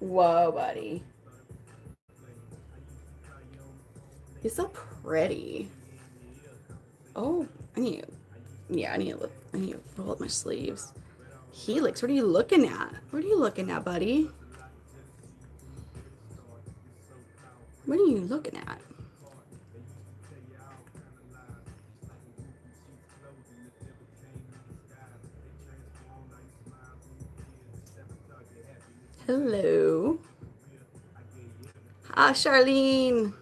Whoa, buddy. He's so pretty. Oh, I need to, yeah, I need to roll up my sleeves. Helix, what are you looking at? What are you looking at, buddy? What are you looking at? Hello. Hi, Charlene.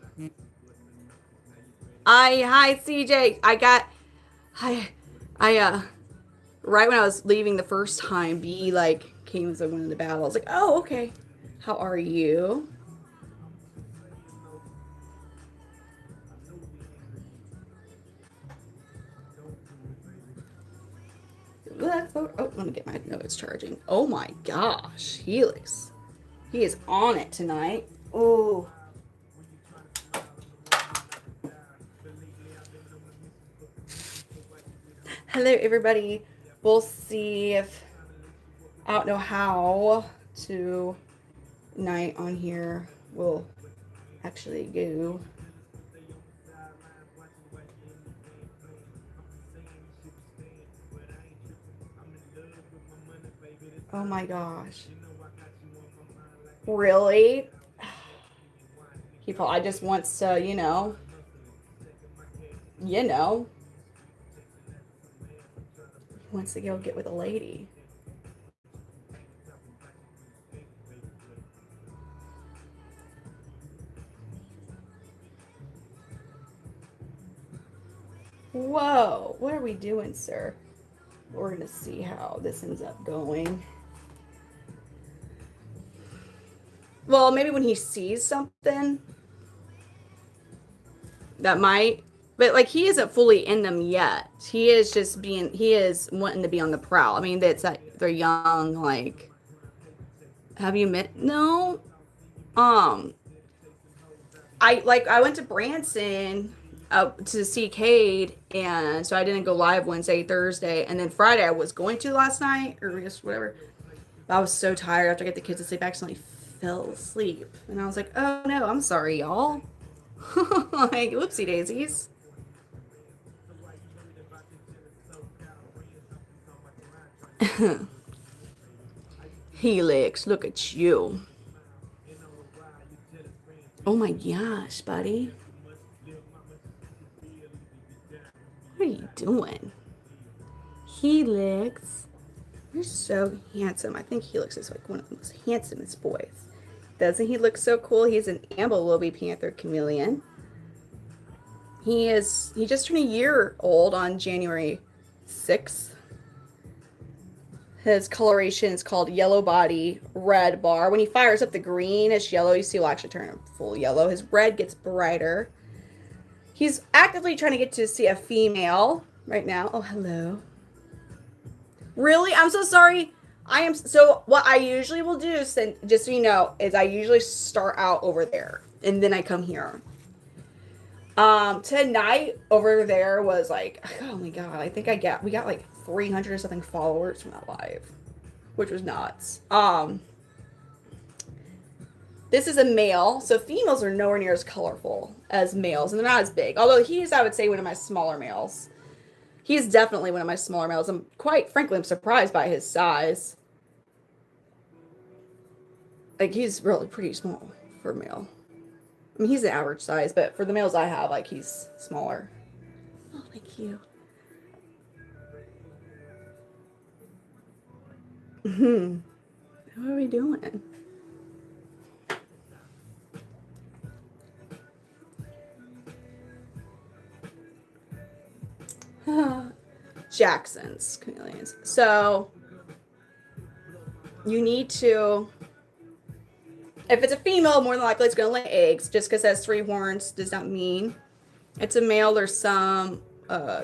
Hi, CJ. I right when I was leaving the first time, B like came as I went into battle. I was like, oh, okay. How are you? Oh, let me get my notes charging. Oh my gosh, Helix. He is on it tonight. Oh. Hello, everybody. We'll see if I don't know how to night on here will actually go. Oh my gosh. Really? He probably just wants to, you know, he wants to go get with a lady. Whoa, what are we doing, sir? We're gonna see how this ends up going. Well, maybe when he sees something that might, but like he isn't fully in them yet. He is wanting to be on the prowl. I mean, it's like they're young. Like, have you met? No. Um, I went to Branson to see Cade, and so I didn't go live Wednesday, Thursday, and then Friday I was going to last night or just whatever. I was so tired after I get the kids to sleep. I accidentally fell asleep, and I was like, "Oh no, I'm sorry, y'all." Like, whoopsie daisies. Helix, look at you. Oh my gosh, buddy. What are you doing? Helix. You're so handsome. I think Helix is like one of the most handsomest boys. Doesn't he look so cool? He's an Amber Panther Chameleon. He just turned a year old on January 6th. His coloration is called yellow body, red bar. When he fires up the greenish yellow, you see he'll actually turn full yellow. His red gets brighter. He's actively trying to get to see a female right now. Oh, hello. Really? I'm so sorry. I am so what I usually will do, just so you know, is I usually start out over there and then I come here. Tonight over there was like, oh my god, I think we got like 300 or something followers from that live, which was nuts. This is a male, so females are nowhere near as colorful as males, and they're not as big. Although he's, I would say, one of my smaller males. He's definitely one of my smaller males. I'm quite frankly, I'm surprised by his size. Like he's really pretty small for a male. I mean, he's the average size, but for the males I have, like he's smaller. Oh, thank you. Hmm. What are we doing? Jackson's chameleons. So you need to, if it's a female, more than likely it's going to lay eggs. Just because it has 3 horns does not mean it's a male. There's some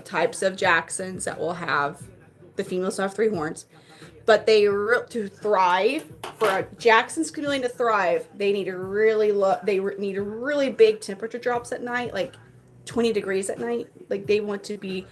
types of Jacksons that will have, the females have 3 horns. But to thrive, for a Jackson's chameleon to thrive, they need need really big temperature drops at night, like 20 degrees at night. Like they want to be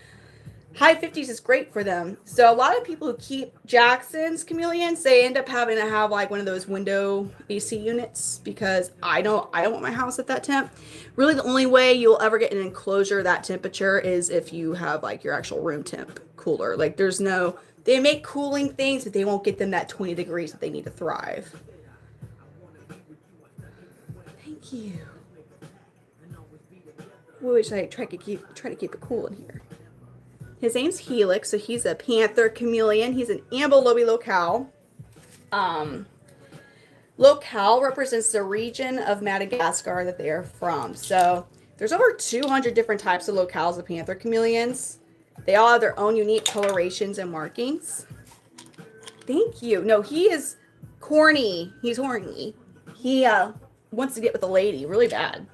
high 50s is great for them. So a lot of people who keep Jackson's chameleons, they end up having to have like one of those window AC units because I don't want my house at that temp. Really the only way you'll ever get an enclosure that temperature is if you have like your actual room temp cooler. Like there's no, they make cooling things, but they won't get them that 20 degrees that they need to thrive. Thank you. We wish I try to keep it cool in here. His name's Helix, so he's a Panther Chameleon. He's an ambilobi locale. Locale represents the region of Madagascar that they are from. So there's over 200 different types of locales of Panther Chameleons. They all have their own unique colorations and markings. Thank you. No, he is corny. He's horny. He wants to get with a lady really bad.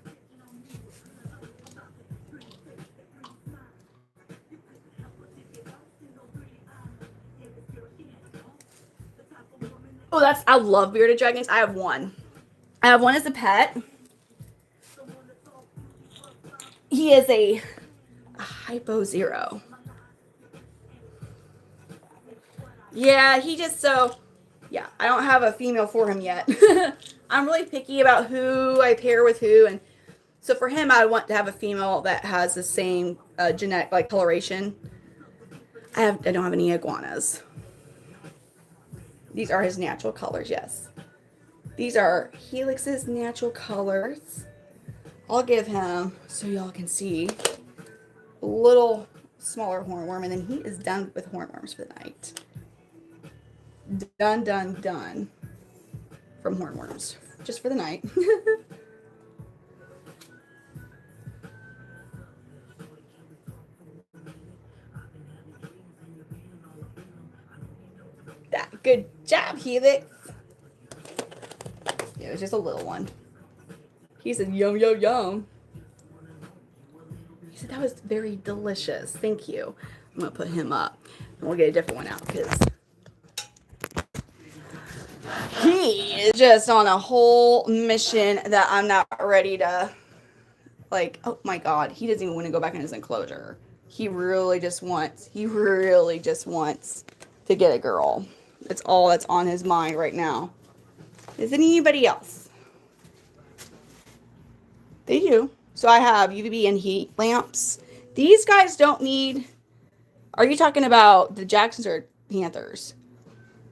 Oh, I love bearded dragons. I have one. I have one as a pet. He is a hypo zero. Yeah, yeah, I don't have a female for him yet. I'm really picky about who I pair with who, and so for him, I want to have a female that has the same genetic like coloration. I don't have any iguanas. These are his natural colors, yes. These are Helix's natural colors. I'll give him, so y'all can see, a little smaller hornworm, and then he is done with hornworms for the night. Done, done, done. From hornworms. Just for the night. Good job, Helix. Yeah, it was just a little one. He said, yum, yum, yum. He said, that was very delicious. Thank you. I'm going to put him up. And we'll get a different one out because he is just on a whole mission that I'm not ready to, like, oh my God. He doesn't even want to go back in his enclosure. He really just wants to get a girl. That's all that's on his mind right now. Is it anybody else? They do. So I have UVB and heat lamps. These guys don't need... Are you talking about the Jacksons or Panthers?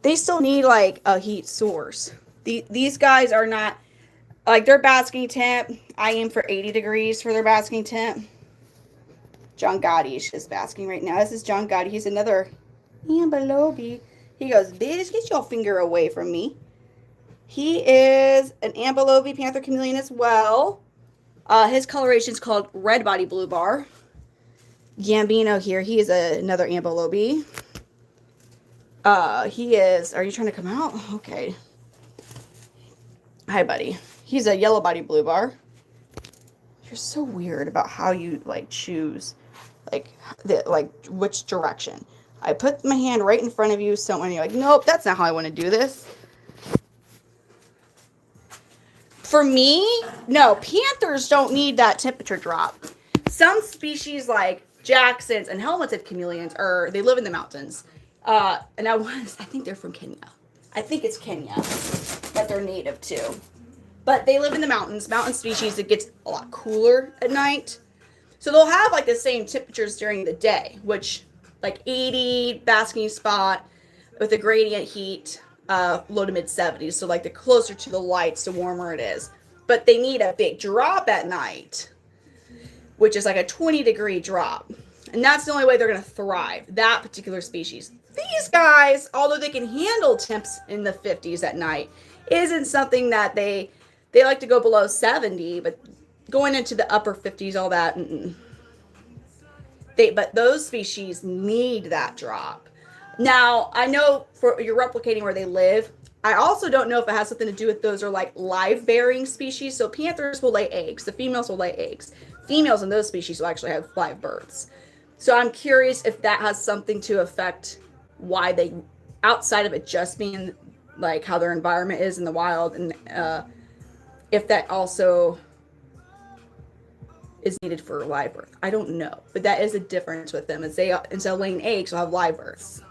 They still need like a heat source. These guys are not... Like their basking temp, I aim for 80 degrees for their basking temp. John Gotti is just basking right now. This is John Gotti. He's another ambilobi. He goes, bitch, get your finger away from me. He is an ambilobi Panther Chameleon as well. His coloration is called red body blue bar. Gambino here. He is another ambilobi. He is... Are you trying to come out? Okay. Hi, buddy. He's a yellow body blue bar. You're so weird about how you like choose which direction. I put my hand right in front of you, so when you're like, nope, that's not how I want to do this. For me, no, Panthers don't need that temperature drop. Some species like Jacksons and helmeted chameleons they live in the mountains. And I think they're from Kenya. I think it's Kenya that they're native to. But they live in the mountains. Mountain species, it gets a lot cooler at night. So they'll have like the same temperatures during the day, which like 80 basking spot with a gradient heat, low to mid 70s. So like the closer to the lights, the warmer it is. But they need a big drop at night, which is like a 20-degree drop. And that's the only way they're going to thrive, that particular species. These guys, although they can handle temps in the 50s at night, isn't something that they like to go below 70, but going into the upper 50s, all that. But those species need that drop. Now, I know you're replicating where they live. I also don't know if it has something to do with those are like live bearing species. So panthers will lay eggs. The females will lay eggs. Females in those species will actually have live births. So I'm curious if that has something to affect why they, outside of it just being like how their environment is in the wild, and if that also is needed for live birth. I don't know, but that is a difference with them. Is they instead of laying eggs, will have live births.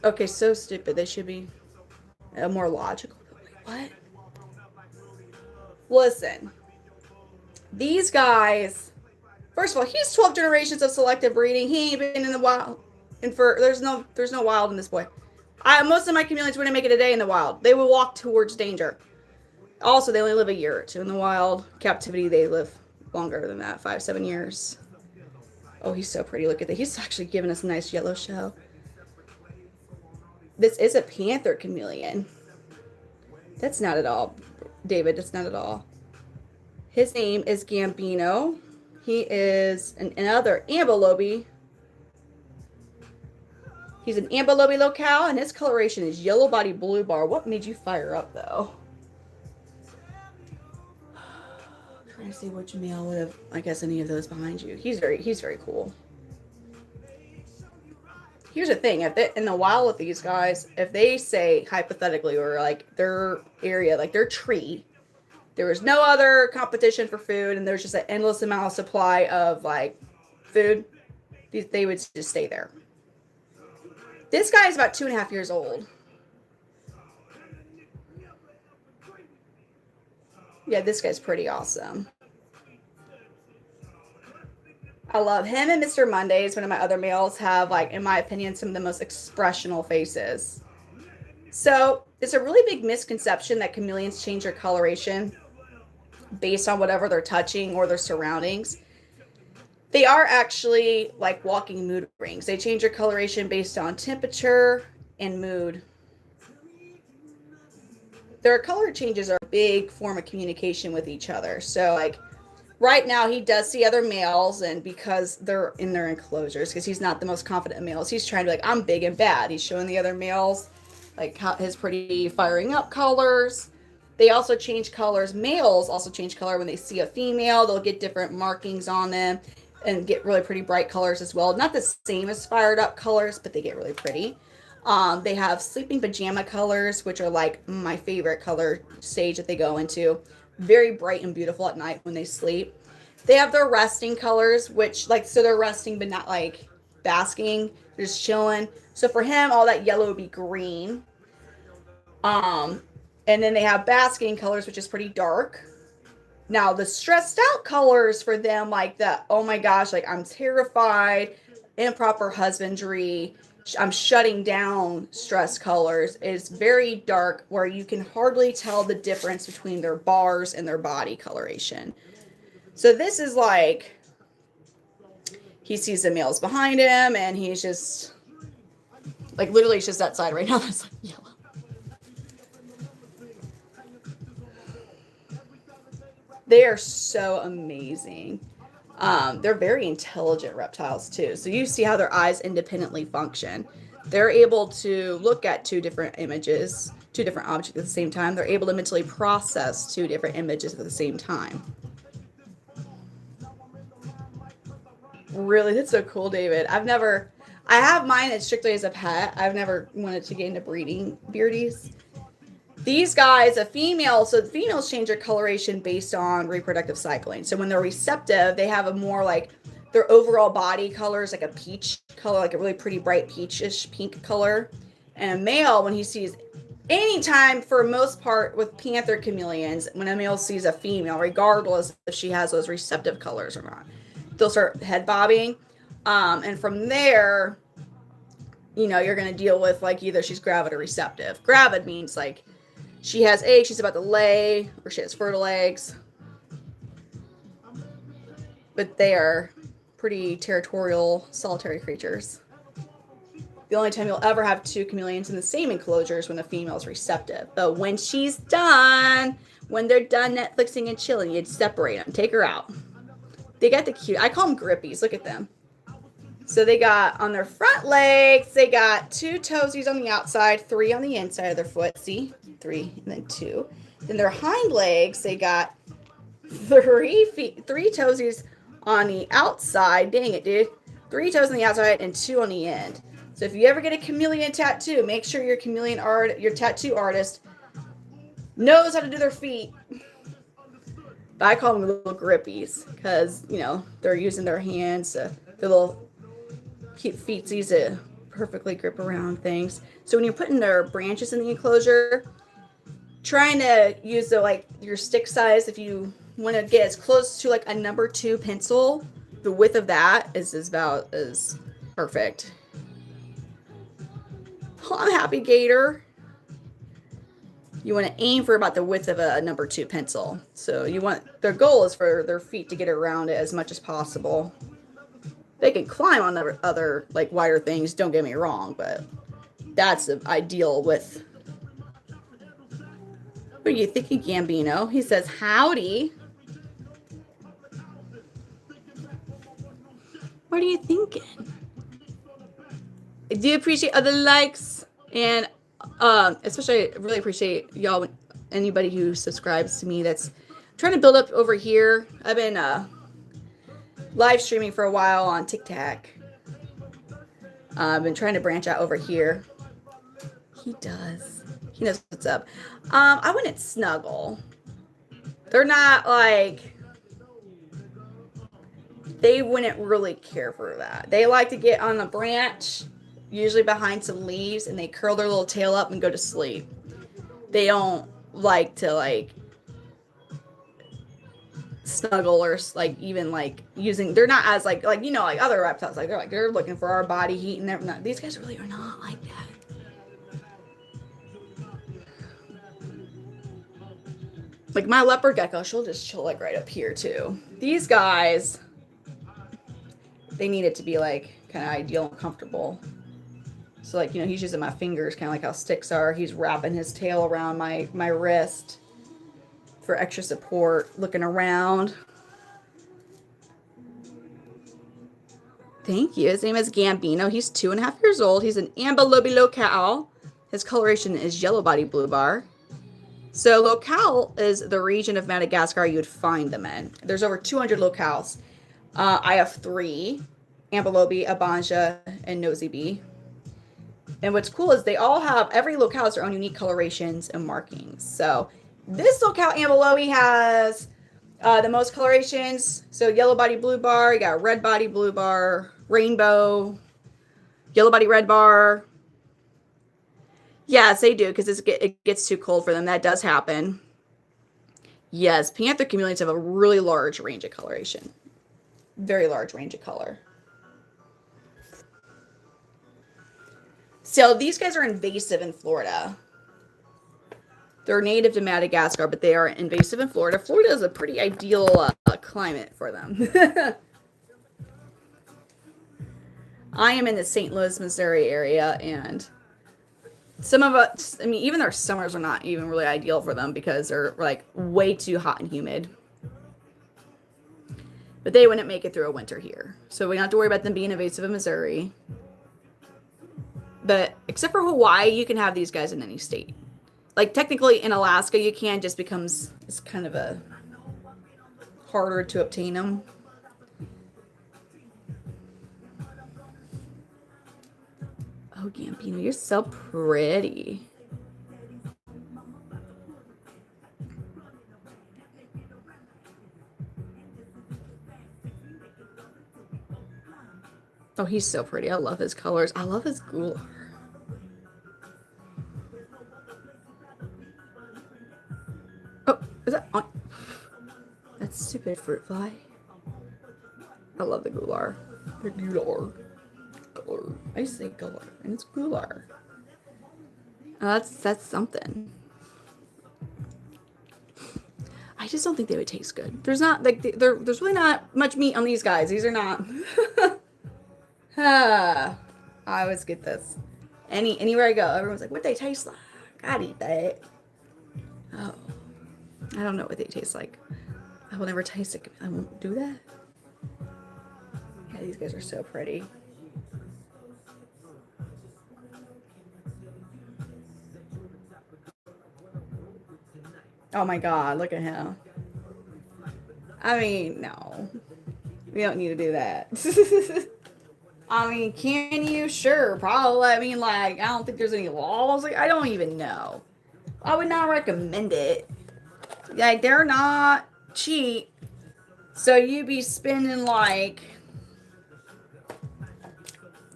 Okay, so stupid. They should be more logical. What? Listen, these guys. First of all, he's 12 generations of selective breeding. He ain't been in the wild, and for there's no wild in this boy. Most of my chameleons wouldn't make it a day in the wild. They would walk towards danger. Also, they only live a year or two in the wild. Captivity, they live longer than that, 5-7 years. Oh, he's so pretty. Look at that. He's actually giving us a nice yellow show. This is a Panther Chameleon. That's not at all, David. That's not at all. His name is Gambino. He is another ambilobe. He's an ambilobe locale, and his coloration is yellow body blue bar. What made you fire up, though? I'm trying to see which male would have, I guess, any of those behind you. He's very cool. Here's the thing, if they, in the wild with these guys, if they say, hypothetically, or like their area, like their tree, there was no other competition for food, and there's just an endless amount of supply of like food, they would just stay there. This guy is about 2.5 years old. Yeah, this guy's pretty awesome. I love him, and Mr. Mondays, one of my other males, have, like, in my opinion, some of the most expressional faces. So it's a really big misconception that chameleons change their coloration based on whatever they're touching or their surroundings. They are actually like walking mood rings. They change their coloration based on temperature and mood. Their color changes are a big form of communication with each other. So, like, right now he does see other males, and because they're in their enclosures, because he's not the most confident of males, he's trying to be like, I'm big and bad. He's showing the other males like his pretty firing up colors. They also change colors. Males also change color when they see a female. They'll get different markings on them and get really pretty bright colors as well. Not the same as fired up colors, but they get really pretty. They have sleeping pajama colors, which are like my favorite color stage that they go into. Very bright and beautiful at night when they sleep. They have their resting colors, which, like, so they're resting but not like basking. They're just chilling. So for him, all that yellow would be green. And then they have basking colors, which is pretty dark. Now, the stressed out colors for them, like the, oh my gosh, like I'm terrified, improper husbandry, I'm shutting down stress colors, is very dark, where you can hardly tell the difference between their bars and their body coloration. So this is like, he sees the males behind him, and he's just, like, literally it's just that side right now that's like yellow. They are so amazing. They're very intelligent reptiles too. So you see how their eyes independently function. They're able to look at two different images, two different objects at the same time. They're able to mentally process two different images at the same time. Really, that's so cool, David. I have mine as strictly as a pet. I've never wanted to get into breeding beardies. These guys, a female, so the females change their coloration based on reproductive cycling. So when they're receptive, they have a more like, their overall body color is like a peach color, like a really pretty bright peachish pink color. And a male, when he sees, anytime, for most part with Panther Chameleons, when a male sees a female, regardless if she has those receptive colors or not, they'll start head bobbing. And from there, you know, you're going to deal with like either she's gravid or receptive. Gravid means like, she has eggs, she's about to lay, or she has fertile eggs. But they are pretty territorial, solitary creatures. The only time you'll ever have two chameleons in the same enclosure is when the female is receptive. But when she's done, when they're done Netflixing and chilling, you'd separate them, take her out. They got the cute, I call them grippies, look at them. So they got, on their front legs, they got 2 toesies on the outside, 3 on the inside of their foot. See? 3 and then 2. Then their hind legs, they got 3 toesies on the outside. Dang it, dude. 3 toes on the outside and 2 on the end. So if you ever get a chameleon tattoo, make sure your tattoo artist knows how to do their feet. But I call them little grippies because, you know, they're using their hands, their little cute feetsies to perfectly grip around things. So when you're putting their branches in the enclosure, trying to use the like your stick size, if you want to get as close to like a #2 pencil, the width of that is about as perfect. Oh, I'm happy, Gator. You want to aim for about the width of a #2 pencil. So you want, their goal is for their feet to get around it as much as possible. They can climb on other like wider things, don't get me wrong, but that's the ideal width. What are you thinking, Gambino? He says, howdy. What are you thinking? I do appreciate other likes, and especially I really appreciate y'all, anybody who subscribes to me that's trying to build up over here. I've been live streaming for a while on TikTok. I've been trying to branch out over here. He does. He knows what's up. I wouldn't snuggle. They're not like, they wouldn't really care for that. They like to get on a branch, usually behind some leaves, and they curl their little tail up and go to sleep. They don't like to like snuggle or like even like using, they're not as like you know, like other reptiles, like they're looking for our body heat, and they're not, these guys really are not like that. Like my leopard gecko, she'll just chill like right up here too. These guys, they need it to be like kind of ideal and comfortable. So like, you know, he's using my fingers, kind of like how sticks are. He's wrapping his tail around my wrist for extra support, looking around. Thank you. His name is Gambino. He's 2.5 years old. He's an ambilobi locale. His coloration is yellow body blue bar. So locale is the region of Madagascar you would find them in. There's over 200 locales. I have 3, ambilobi, abanja, and nosy bee. And what's cool is they all have, every locale has their own unique colorations and markings. So this locale ambilobi has the most colorations. So yellow body blue bar, you got red body blue bar, rainbow, yellow body red bar. Yes, they do, because it gets too cold for them. That does happen. Yes, Panther Chameleons have a really large range of coloration. Very large range of color. So these guys are invasive in Florida. They're native to Madagascar, but they are invasive in Florida. Florida is a pretty ideal climate for them. I am in the St. Louis, Missouri area, and some of us, I mean, even their summers are not even really ideal for them because they're like way too hot and humid. But they wouldn't make it through a winter here. So we don't have to worry about them being invasive in Missouri. But except for Hawaii, you can have these guys in any state. Like technically in Alaska, you can, just becomes, it's kind of a harder to obtain them. Oh, Gambino, you're so pretty. Oh, he's so pretty. I love his colors. I love his gular. Oh, is that on? That's stupid fruit fly. I love the gular. The gular. Gular. I say gular, and it's gular. That's something. I just don't think they would taste good. There's not like there's really not much meat on these guys. These are not. I always get this. Anywhere I go, everyone's like, "What they taste like?" I'd eat that. Oh, I don't know what they taste like. I will never taste it. I won't do that. Yeah, these guys are so pretty. Oh my God, look at him. I mean, no. We don't need to do that. I mean, can you? Sure, probably. I mean, like, I don't think there's any laws. Like, I don't even know. I would not recommend it. Like, they're not cheap. So you'd be spending like,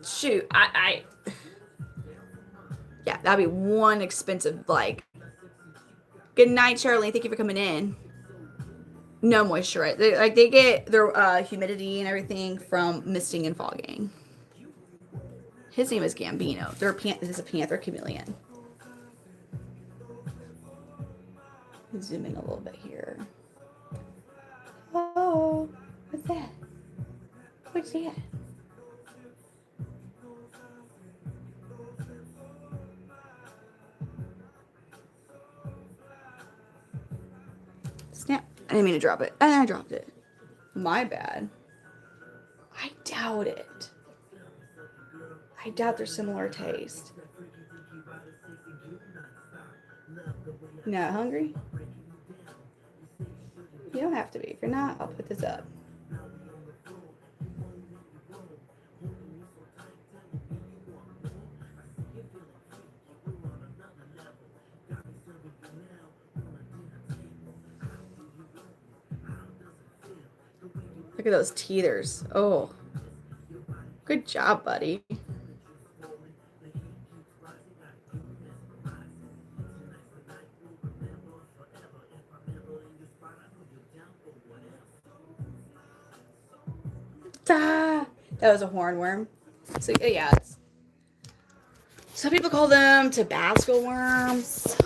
shoot, yeah, that'd be one expensive, like, good night, Charlene. Thank you for coming in. No moisture. They get their humidity and everything from misting and fogging. His name is Gambino. This is a Panther Chameleon. Zoom in a little bit here. Oh, what's that? What's that? Snap. I didn't mean to drop it. And I dropped it. My bad. I doubt it. I doubt they're similar taste. Not hungry? You don't have to be. If you're not, I'll put this up. Look at those teethers. Oh. Good job, buddy. Ah, that was a hornworm. So yeah, some people call them Tabasco worms.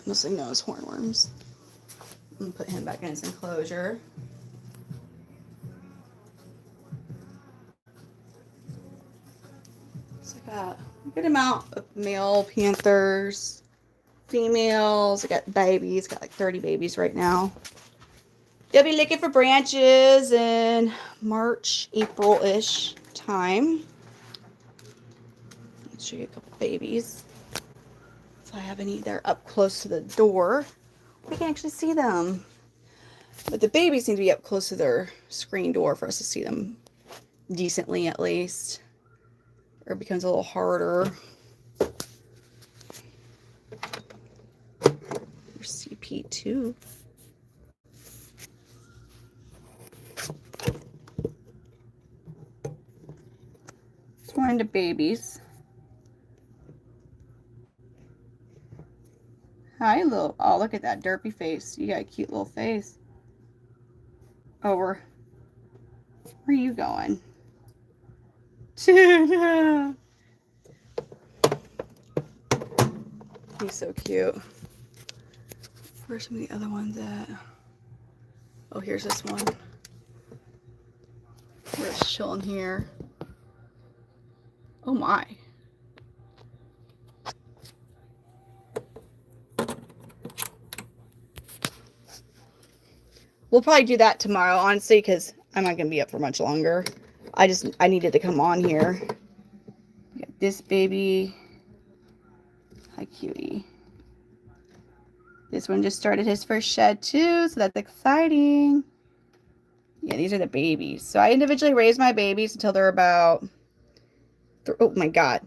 Mostly known as hornworms. I'm gonna put him back in his enclosure. So I got a good amount of male panthers, females. I got babies. Got like 30 babies right now. They'll be looking for branches in March, April-ish time. Let's show you a couple babies. If I have any, they're up close to the door. We can actually see them. But the babies seem to be up close to their screen door for us to see them decently, at least. Or it becomes a little harder. There's CP2. More into babies. Hi, little. Oh, look at that derpy face. You got a cute little face. Oh, where are you going? He's so cute. Where's some of the other ones at? Oh, here's this one. We're just chilling here. Oh my. We'll probably do that tomorrow, honestly, because I'm not going to be up for much longer. I needed to come on here. Got this baby. Hi, cutie. This one just started his first shed, too, so that's exciting. Yeah, these are the babies. So I individually raise my babies until they're about... Oh, my God.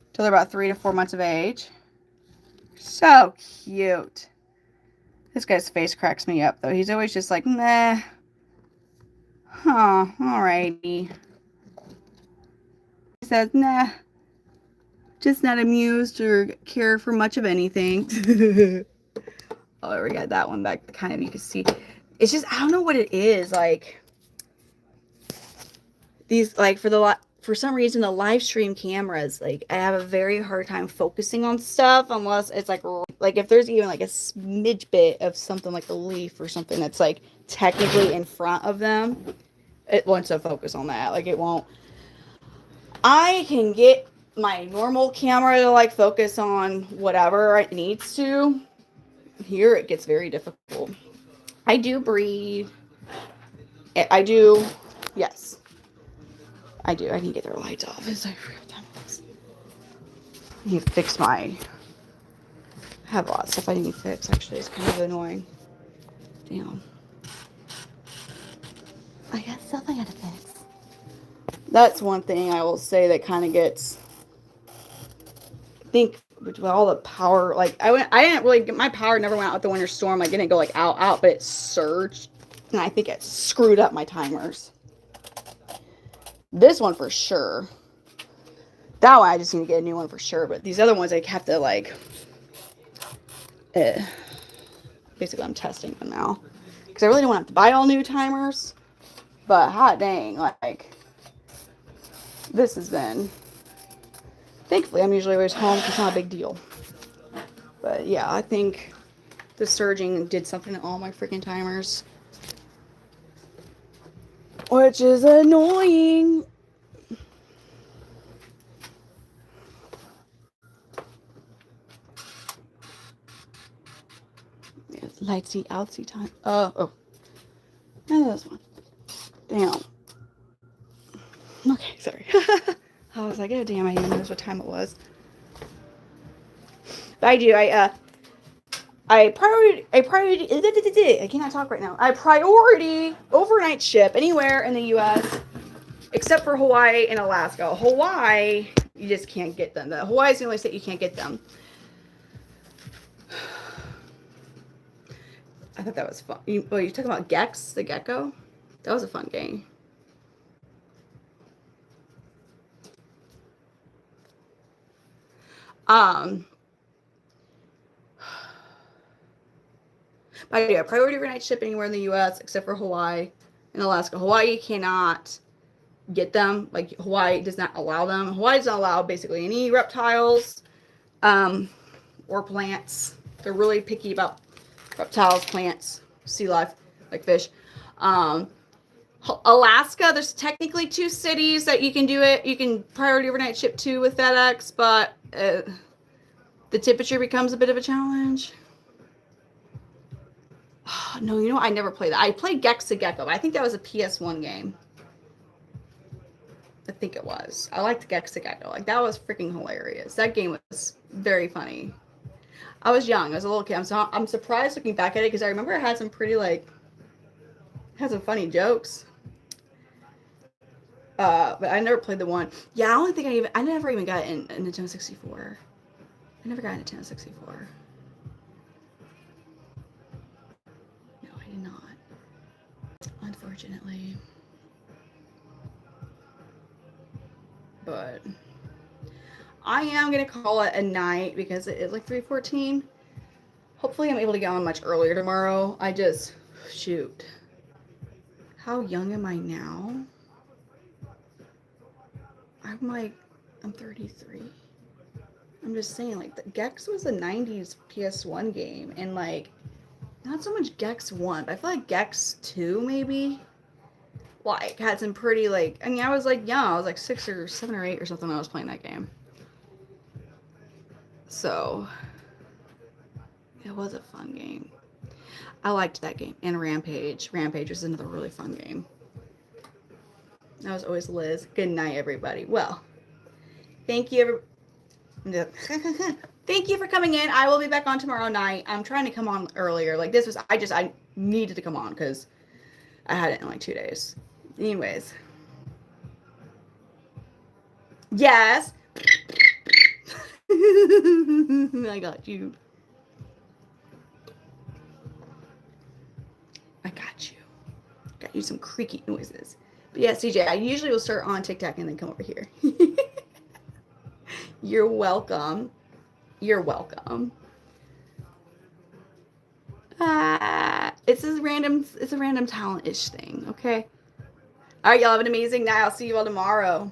Until they're about 3 to 4 months of age. So cute. This guy's face cracks me up, though. He's always just like, meh. Huh, alrighty. He says, nah. Just not amused or care for much of anything. Oh, we got that one back. Kind of, you can see. It's just, I don't know what it is. Like, these, like, for some reason, the live stream cameras, like, I have a very hard time focusing on stuff unless it's like if there's even like a smidge bit of something like a leaf or something that's like technically in front of them, it wants to focus on that. Like, it won't. I can get my normal camera to like focus on whatever it needs to. Here it gets very difficult. I do breathe. I do. Yes. I do. I can get their lights off. I need to fix my... I have a lot of stuff I need to fix, actually. It's kind of annoying. Damn. I got stuff I gotta fix. That's one thing I will say that kind of gets think with all the power, like I didn't really get my power never went out with the winter storm. Like it didn't go like out, but it surged, and I think it screwed up my timers. This one for sure. That one I just need to get a new one for sure. But these other ones I have to like. Basically, I'm testing them now because I really don't want to have to buy all new timers. But hot dang, like this has been. Thankfully, I'm usually always home because it's not a big deal. But yeah, I think the surging did something to all my freaking timers. Which is annoying. Lightsy outsy time. Oh. And this one. Damn. Okay, sorry. I was like, oh damn, I didn't notice what time it was. But I do, I cannot talk right now. I priority overnight ship anywhere in the US except for Hawaii and Alaska. Hawaii, you just can't get them. Hawaii is the only state you can't get them. I thought that was fun. You talking about Gex, the gecko? That was a fun game. But yeah, priority overnight ship anywhere in the U.S. except for Hawaii and Alaska. Hawaii cannot get them. Like Hawaii does not allow them. Hawaii does not allow basically any reptiles, or plants. They're really picky about reptiles, plants, sea life, like fish. Alaska, there's technically 2 cities that you can do it. You can priority overnight ship to with FedEx, but the temperature becomes a bit of a challenge. No, you know, I never played that. I played Gex the Gecko. I think that was a PS1 game. I think it was. I liked Gex the Gecko. Like, that was freaking hilarious. That game was very funny. I was young. I was a little kid. I'm surprised looking back at it because I remember it had some pretty, like, had some funny jokes. But I never played the one. Yeah, I don't think I never even got in Nintendo 64. I never got into Nintendo 64. No, I did not. Unfortunately. But I am going to call it a night because it is like 3:14. Hopefully I'm able to get on much earlier tomorrow. Shoot. How young am I now? I'm 33. I'm just saying, like, the Gex was a 90s PS1 game, and, like, not so much Gex 1, but I feel like Gex 2, maybe, like, had some pretty, like, I mean, I was, like, young. I was, like, 6 or 7 or 8 or something when I was playing that game. So, it was a fun game. I liked that game. And Rampage. Rampage was another really fun game. That was always Liz. Good night, everybody. Well, thank you, thank you for coming in. I will be back on tomorrow night. I'm trying to come on earlier. Like, this was, I needed to come on because I had it in like 2 days. Anyways. Yes. I got you. I got you. Got you some creaky noises. But yeah, CJ, I usually will start on TikTok and then come over here. You're welcome. You're welcome. It's a random talent-ish thing, okay? All right, y'all have an amazing night. I'll see you all tomorrow.